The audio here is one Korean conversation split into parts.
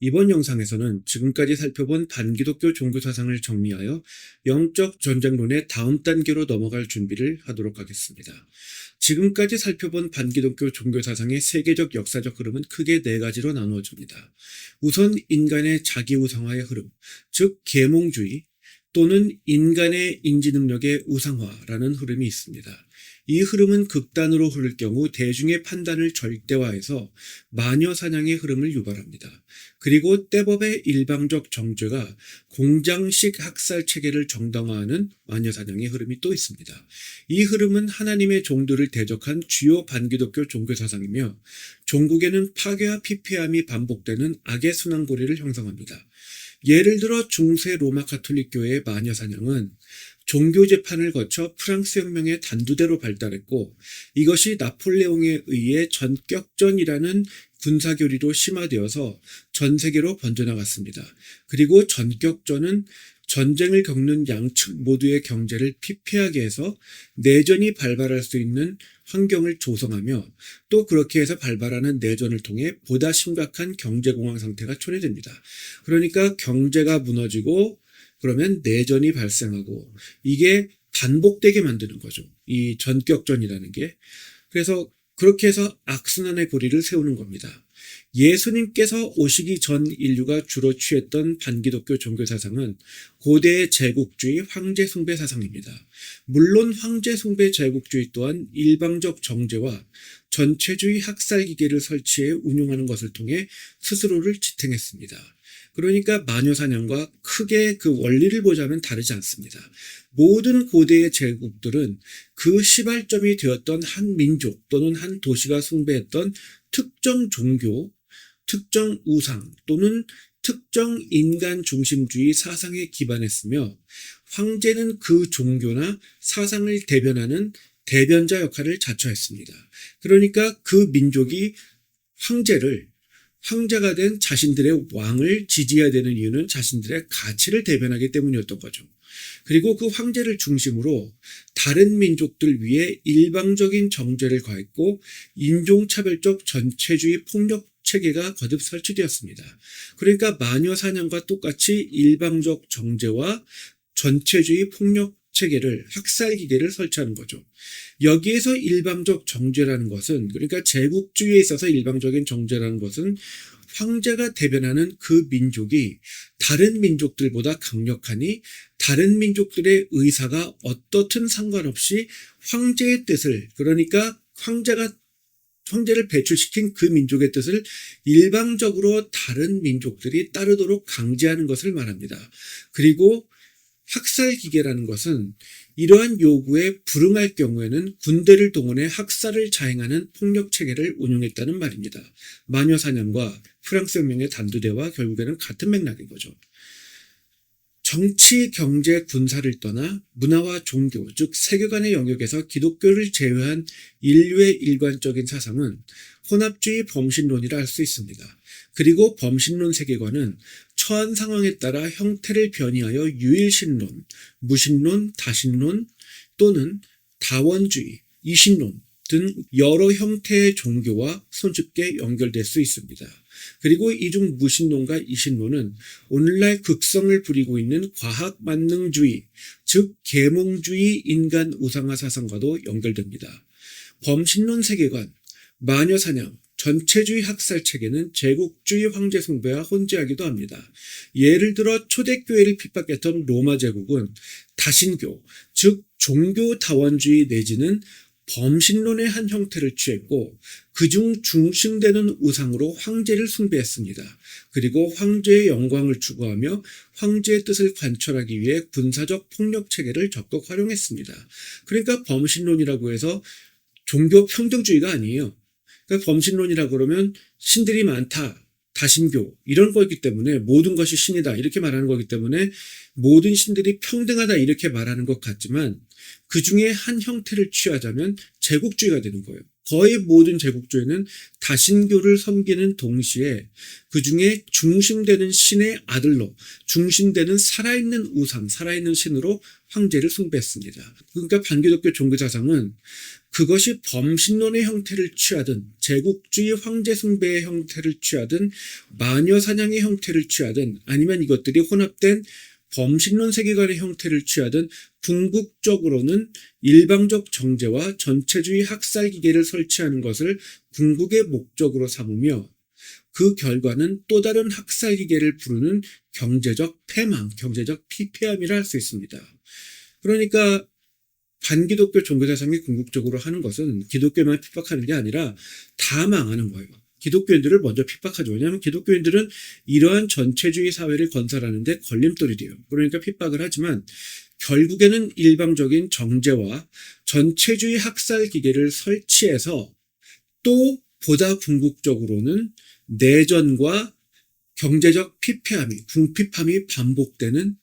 이번 영상에서는 지금까지 살펴본 반기독교 종교사상을 정리하여 영적 전쟁론의 다음 단계로 넘어갈 준비를 하도록 하겠습니다. 지금까지 살펴본 반기독교 종교사상의 세계적 역사적 흐름은 크게 네 가지로 나누어집니다. 우선 인간의 자기우상화의 흐름, 즉 계몽주의 또는 인간의 인지능력의 우상화라는 흐름이 있습니다. 이 흐름은 극단으로 흐를 경우 대중의 판단을 절대화해서 마녀사냥의 흐름을 유발합니다. 그리고 때법의 일방적 정죄가 공장식 학살 체계를 정당화하는 마녀사냥의 흐름이 또 있습니다. 이 흐름은 하나님의 종들을 대적한 주요 반기독교 종교사상이며 종국에는 파괴와 피폐함이 반복되는 악의 순환고리를 형성합니다. 예를 들어 중세 로마 가톨릭교회의 마녀사냥은 종교 재판을 거쳐 프랑스 혁명의 단두대로 발달했고, 이것이 나폴레옹에 의해 전격전이라는 군사교리로 심화되어서 전 세계로 번져나갔습니다. 그리고 전격전은 전쟁을 겪는 양측 모두의 경제를 피폐하게 해서 내전이 발발할 수 있는 환경을 조성하며, 또 그렇게 해서 발발하는 내전을 통해 보다 심각한 경제공황 상태가 초래됩니다. 그러니까 경제가 무너지고 그러면 내전이 발생하고, 이게 반복되게 만드는 거죠. 이 전격전이라는 게. 그래서 그렇게 해서 악순환의 고리를 세우는 겁니다. 예수님께서 오시기 전 인류가 주로 취했던 반기독교 종교사상은 고대의 제국주의 황제 숭배 사상입니다. 물론 황제 숭배 제국주의 또한 일방적 정죄와 전체주의 학살 기계를 설치해 운용하는 것을 통해 스스로를 지탱했습니다. 그러니까 마녀사냥과 크게 그 원리를 보자면 다르지 않습니다. 모든 고대의 제국들은 그 시발점이 되었던 한 민족 또는 한 도시가 숭배했던 특정 종교, 특정 우상 또는 특정 인간 중심주의 사상에 기반했으며, 황제는 그 종교나 사상을 대변하는 대변자 역할을 자처했습니다. 그러니까 그 민족이 황제가 된 자신들의 왕을 지지해야 되는 이유는 자신들의 가치를 대변하기 때문이었던 거죠. 그리고 그 황제를 중심으로 다른 민족들 위에 일방적인 정죄를 가했고, 인종차별적 전체주의 폭력 체계가 거듭 설치되었습니다. 그러니까 마녀사냥과 똑같이 일방적 정죄와 전체주의 폭력 체계를, 학살 기계를 설치하는 거죠. 여기에서 일방적 정죄라는 것은, 그러니까 제국주의에 있어서 일방적인 정죄라는 것은 황제가 대변하는 그 민족이 다른 민족들보다 강력하니 다른 민족들의 의사가 어떻든 상관없이 황제의 뜻을, 그러니까 황제를 배출시킨 그 민족의 뜻을 일방적으로 다른 민족들이 따르도록 강제하는 것을 말합니다. 그리고 학살 기계라는 것은 이러한 요구에 불응할 경우에는 군대를 동원해 학살을 자행하는 폭력 체계를 운용했다는 말입니다. 마녀사냥과 프랑스 혁명의 단두대와 결국에는 같은 맥락인 거죠. 정치, 경제, 군사를 떠나 문화와 종교, 즉 세계관의 영역에서 기독교를 제외한 인류의 일관적인 사상은 혼합주의 범신론이라 할 수 있습니다. 그리고 범신론 세계관은 처한 상황에 따라 형태를 변이하여 유일신론, 무신론, 다신론 또는 다원주의, 이신론 등 여러 형태의 종교와 손쉽게 연결될 수 있습니다. 그리고 이 중 무신론과 이신론은 오늘날 극성을 부리고 있는 과학만능주의, 즉 계몽주의 인간 우상화 사상과도 연결됩니다. 범신론 세계관, 마녀사냥, 전체주의 학살 체계는 제국주의 황제 숭배와 혼재하기도 합니다. 예를 들어 초대교회를 핍박했던 로마 제국은 다신교, 즉 종교 다원주의 내지는 범신론의 한 형태를 취했고, 그중 중심되는 우상으로 황제를 숭배했습니다. 그리고 황제의 영광을 추구하며 황제의 뜻을 관철하기 위해 군사적 폭력 체계를 적극 활용했습니다. 그러니까 범신론이라고 해서 종교 평등주의가 아니에요. 그러니까 범신론이라고 그러면 신들이 많다, 다신교 이런 거기 때문에 모든 것이 신이다 이렇게 말하는 거기 때문에 모든 신들이 평등하다 이렇게 말하는 것 같지만, 그 중에 한 형태를 취하자면 제국주의가 되는 거예요. 거의 모든 제국주의는 다신교를 섬기는 동시에 그 중에 중심되는 신의 아들로, 중심되는 살아있는 우상, 살아있는 신으로 황제를 숭배했습니다. 그러니까 반기독교 종교사상은 그것이 범신론의 형태를 취하든 제국주의 황제 숭배의 형태를 취하든 마녀 사냥의 형태를 취하든 아니면 이것들이 혼합된 범신론 세계관의 형태를 취하든 궁극적으로는 일방적 정제와 전체주의 학살 기계를 설치하는 것을 궁극의 목적으로 삼으며 그 결과는 또 다른 학살 기계를 부르는 경제적 패망, 경제적 피폐함이라 할 수 있습니다. 그러니까 반기독교 종교사상이 궁극적으로 하는 것은 기독교만 핍박하는 게 아니라 다 망하는 거예요. 기독교인들을 먼저 핍박하죠. 왜냐하면 기독교인들은 이러한 전체주의 사회를 건설하는데 걸림돌이 돼요. 그러니까 핍박을 하지만 결국에는 일방적인 정제와 전체주의 학살 기계를 설치해서 또 보다 궁극적으로는 내전과 경제적 피폐함이, 궁핍함이 반복되는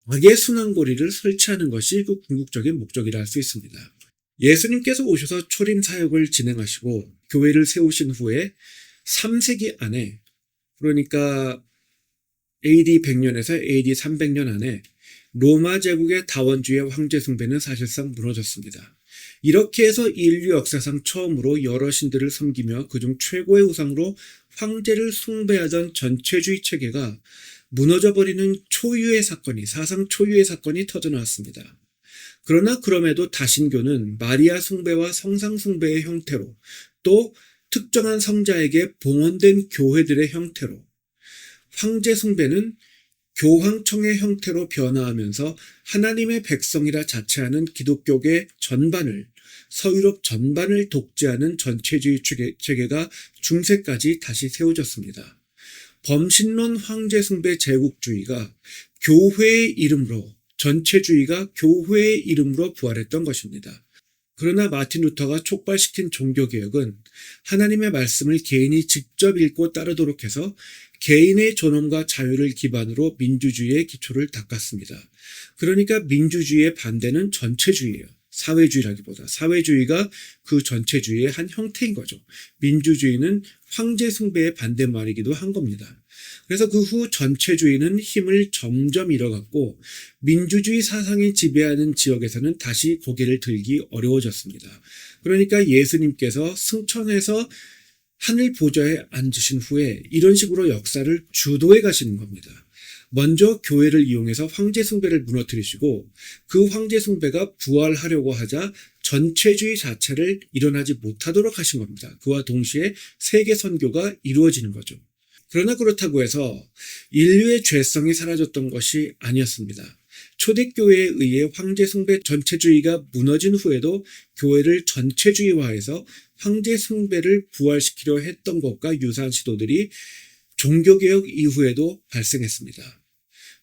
악의 순환고리를 설치하는 것이 그 궁극적인 목적이라 할 수 있습니다. 예수님께서 오셔서 초림 사역을 진행하시고 교회를 세우신 후에 3세기 안에, 그러니까 AD 100년에서 AD 300년 안에 로마 제국의 다원주의 황제 숭배는 사실상 무너졌습니다. 이렇게 해서 인류 역사상 처음으로 여러 신들을 섬기며 그중 최고의 우상으로 황제를 숭배하던 전체주의 체계가 무너져버리는 초유의 사건이, 사상 초유의 사건이 터져나왔습니다. 그러나 그럼에도 다신교는 마리아 숭배와 성상 숭배의 형태로 또 특정한 성자에게 봉헌된 교회들의 형태로 황제 숭배는 교황청의 형태로 변화하면서 하나님의 백성이라 자체하는 기독교계 전반을, 서유럽 전반을 독재하는 전체주의 체계가 중세까지 다시 세워졌습니다. 범신론 황제 숭배 제국주의가 교회의 이름으로, 전체주의가 교회의 이름으로 부활했던 것입니다. 그러나 마틴 루터가 촉발시킨 종교개혁은 하나님의 말씀을 개인이 직접 읽고 따르도록 해서 개인의 존엄과 자유를 기반으로 민주주의의 기초를 닦았습니다. 그러니까 민주주의의 반대는 전체주의예요. 사회주의라기보다 사회주의가 그 전체주의의 한 형태인 거죠. 민주주의는 황제 숭배의 반대말이기도 한 겁니다. 그래서 그 후 전체주의는 힘을 점점 잃어갔고 민주주의 사상이 지배하는 지역에서는 다시 고개를 들기 어려워졌습니다. 그러니까 예수님께서 승천해서 하늘 보좌에 앉으신 후에 이런 식으로 역사를 주도해 가시는 겁니다. 먼저 교회를 이용해서 황제 숭배를 무너뜨리시고 그 황제 숭배가 부활하려고 하자 전체주의 자체를 일어나지 못하도록 하신 겁니다. 그와 동시에 세계 선교가 이루어지는 거죠. 그러나 그렇다고 해서 인류의 죄성이 사라졌던 것이 아니었습니다. 초대교회에 의해 황제 숭배 전체주의가 무너진 후에도 교회를 전체주의화해서 황제 숭배를 부활시키려 했던 것과 유사한 시도들이 종교개혁 이후에도 발생했습니다.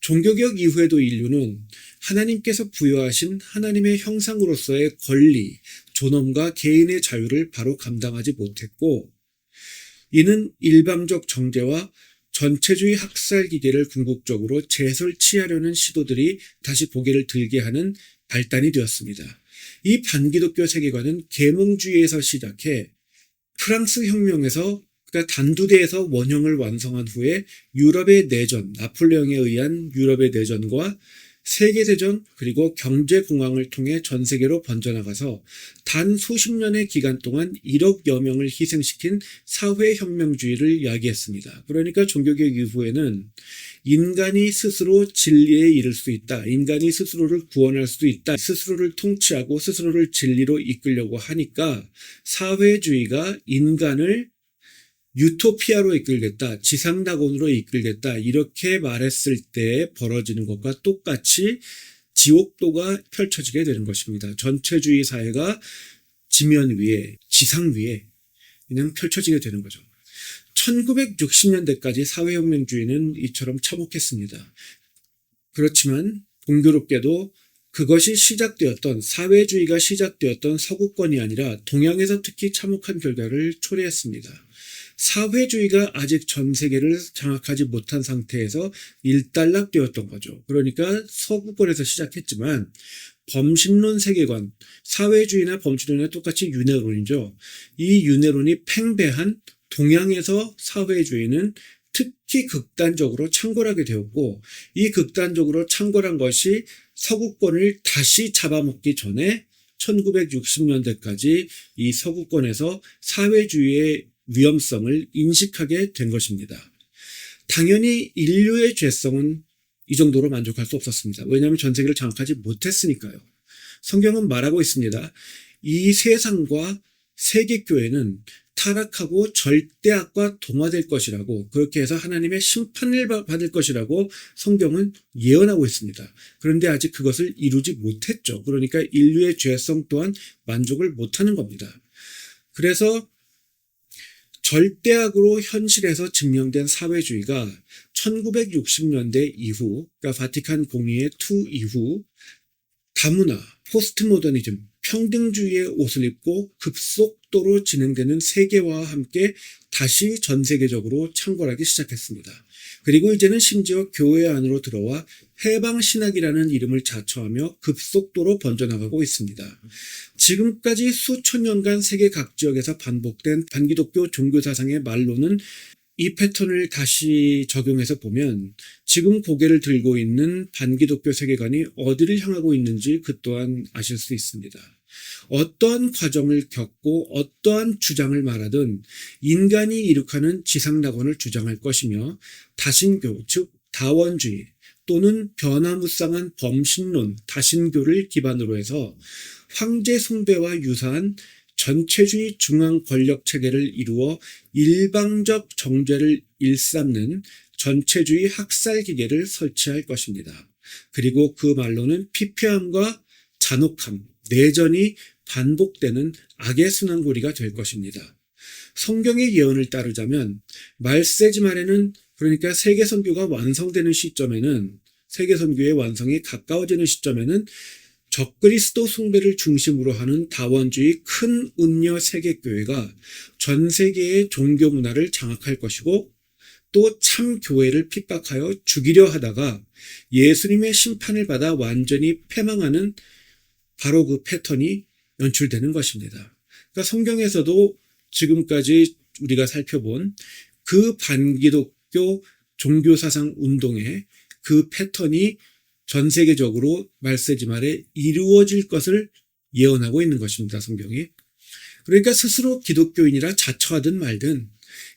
종교개혁 이후에도 인류는 하나님께서 부여하신 하나님의 형상으로서의 권리, 존엄과 개인의 자유를 바로 감당하지 못했고 이는 일방적 정제와 전체주의 학살 기계를 궁극적으로 재설치하려는 시도들이 다시 고개를 들게 하는 발단이 되었습니다. 이 반기독교 세계관은 계몽주의에서 시작해 프랑스 혁명에서 그러니까 단두대에서 원형을 완성한 후에 유럽의 내전, 나폴레옹에 의한 유럽의 내전과 세계대전 그리고 경제공황을 통해 전 세계로 번져나가서 단 수십 년의 기간 동안 1억여 명을 희생시킨 사회혁명주의를 이야기했습니다. 그러니까 종교개혁 이후에는 인간이 스스로 진리에 이를 수 있다. 인간이 스스로를 구원할 수도 있다. 스스로를 통치하고 스스로를 진리로 이끌려고 하니까 사회주의가 인간을 유토피아로 이끌겠다, 지상낙원으로 이끌겠다 이렇게 말했을 때 벌어지는 것과 똑같이 지옥도가 펼쳐지게 되는 것입니다. 전체주의 사회가 지면 위에, 지상 위에 그냥 펼쳐지게 되는 거죠. 1960년대까지 사회혁명주의는 이처럼 참혹했습니다. 그렇지만 공교롭게도 그것이 시작되었던, 사회주의가 시작되었던 서구권이 아니라 동양에서 특히 참혹한 결과를 초래했습니다. 사회주의가 아직 전 세계를 장악하지 못한 상태에서 일단락되었던 거죠. 그러니까 서구권에서 시작했지만 범신론 세계관, 사회주의나 범신론은 똑같이 윤회론이죠. 이 윤회론이 팽배한 동양에서 사회주의는 특히 극단적으로 창궐하게 되었고 이 극단적으로 창궐한 것이 서구권을 다시 잡아먹기 전에 1960년대까지 이 서구권에서 사회주의의 위험성을 인식하게 된 것입니다. 당연히 인류의 죄성은 이 정도로 만족할 수 없었습니다. 왜냐하면 전 세계를 장악하지 못했으니까요. 성경은 말하고 있습니다. 이 세상과 세계교회는 타락하고 절대악과 동화될 것이라고, 그렇게 해서 하나님의 심판을 받을 것이라고 성경은 예언하고 있습니다. 그런데 아직 그것을 이루지 못했죠. 그러니까 인류의 죄성 또한 만족을 못하는 겁니다. 그래서 절대악으로 현실에서 증명된 사회주의가 1960년대 이후, 그러니까 바티칸 공의회 2 이후 다문화, 포스트 모더니즘, 평등주의의 옷을 입고 급속도로 진행되는 세계화와 함께 다시 전 세계적으로 창궐하기 시작했습니다. 그리고 이제는 심지어 교회 안으로 들어와 해방신학이라는 이름을 자처하며 급속도로 번져나가고 있습니다. 지금까지 수천 년간 세계 각 지역에서 반복된 반기독교 종교사상의 말로는 이 패턴을 다시 적용해서 보면 지금 고개를 들고 있는 반기독교 세계관이 어디를 향하고 있는지 그 또한 아실 수 있습니다. 어떠한 과정을 겪고 어떠한 주장을 말하든 인간이 이룩하는 지상낙원을 주장할 것이며 다신교, 즉 다원주의 또는 변화무쌍한 범신론, 다신교를 기반으로 해서 황제 숭배와 유사한 전체주의 중앙 권력 체계를 이루어 일방적 정죄를 일삼는 전체주의 학살 기계를 설치할 것입니다. 그리고 그 말로는 피폐함과 잔혹함, 내전이 반복되는 악의 순환고리가 될 것입니다. 성경의 예언을 따르자면 말세지 말에는, 그러니까 세계선교가 완성되는 시점에는, 세계선교의 완성이 가까워지는 시점에는 적그리스도 숭배를 중심으로 하는 다원주의 큰 음녀 세계교회가 전 세계의 종교 문화를 장악할 것이고, 또 참 교회를 핍박하여 죽이려 하다가 예수님의 심판을 받아 완전히 패망하는 바로 그 패턴이 연출되는 것입니다. 그러니까 성경에서도 지금까지 우리가 살펴본 그 반기독교 종교사상 운동의 그 패턴이 전 세계적으로 말세지 말에 이루어질 것을 예언하고 있는 것입니다. 성경이. 그러니까 스스로 기독교인이라 자처하든 말든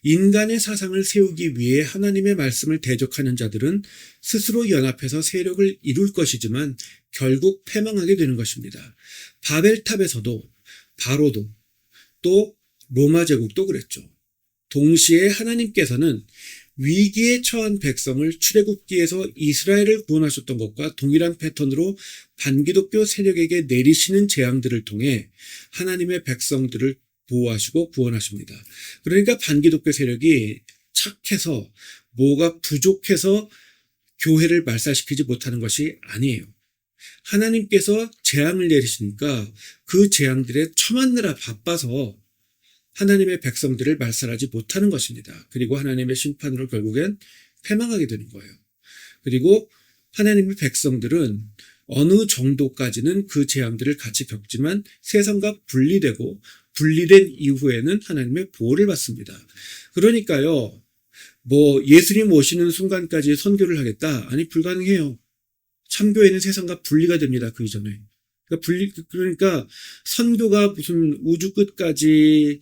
인간의 사상을 세우기 위해 하나님의 말씀을 대적하는 자들은 스스로 연합해서 세력을 이룰 것이지만 결국 패망하게 되는 것입니다. 바벨탑에서도 바로도 또 로마 제국도 그랬죠. 동시에 하나님께서는 위기에 처한 백성을 출애굽기에서 이스라엘을 구원하셨던 것과 동일한 패턴으로 반기독교 세력에게 내리시는 재앙들을 통해 하나님의 백성들을 보호하시고 구원하십니다. 그러니까 반기독교 세력이 착해서 뭐가 부족해서 교회를 말살시키지 못하는 것이 아니에요. 하나님께서 재앙을 내리시니까 그 재앙들에 처맞느라 바빠서 하나님의 백성들을 말살하지 못하는 것입니다. 그리고 하나님의 심판으로 결국엔 패망하게 되는 거예요. 그리고 하나님의 백성들은 어느 정도까지는 그 재앙들을 같이 겪지만 세상과 분리되고 분리된 이후에는 하나님의 보호를 받습니다. 그러니까요, 예수님 오시는 순간까지 선교를 하겠다? 아니, 불가능해요. 참교회는 세상과 분리가 됩니다. 그 이전에. 그러니까 선교가 무슨 우주 끝까지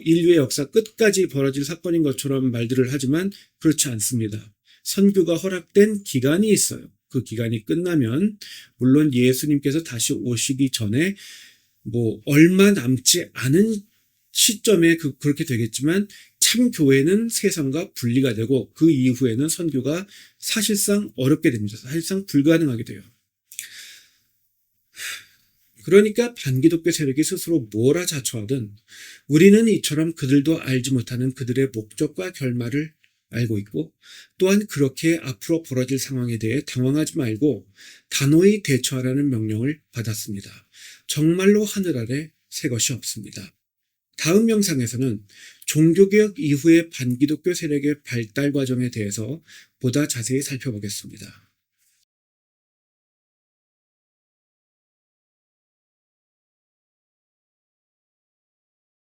인류의 역사 끝까지 벌어질 사건인 것처럼 말들을 하지만 그렇지 않습니다. 선교가 허락된 기간이 있어요. 그 기간이 끝나면 물론 예수님께서 다시 오시기 전에 얼마 남지 않은 시점에 그렇게 되겠지만 참 교회는 세상과 분리가 되고 그 이후에는 선교가 사실상 어렵게 됩니다. 사실상 불가능하게 돼요. 그러니까 반기독교 세력이 스스로 뭐라 자처하든 우리는 이처럼 그들도 알지 못하는 그들의 목적과 결말을 알고 있고, 또한 그렇게 앞으로 벌어질 상황에 대해 당황하지 말고 단호히 대처하라는 명령을 받았습니다. 정말로 하늘 아래 새 것이 없습니다. 다음 영상에서는 종교개혁 이후의 반기독교 세력의 발달 과정에 대해서 보다 자세히 살펴보겠습니다.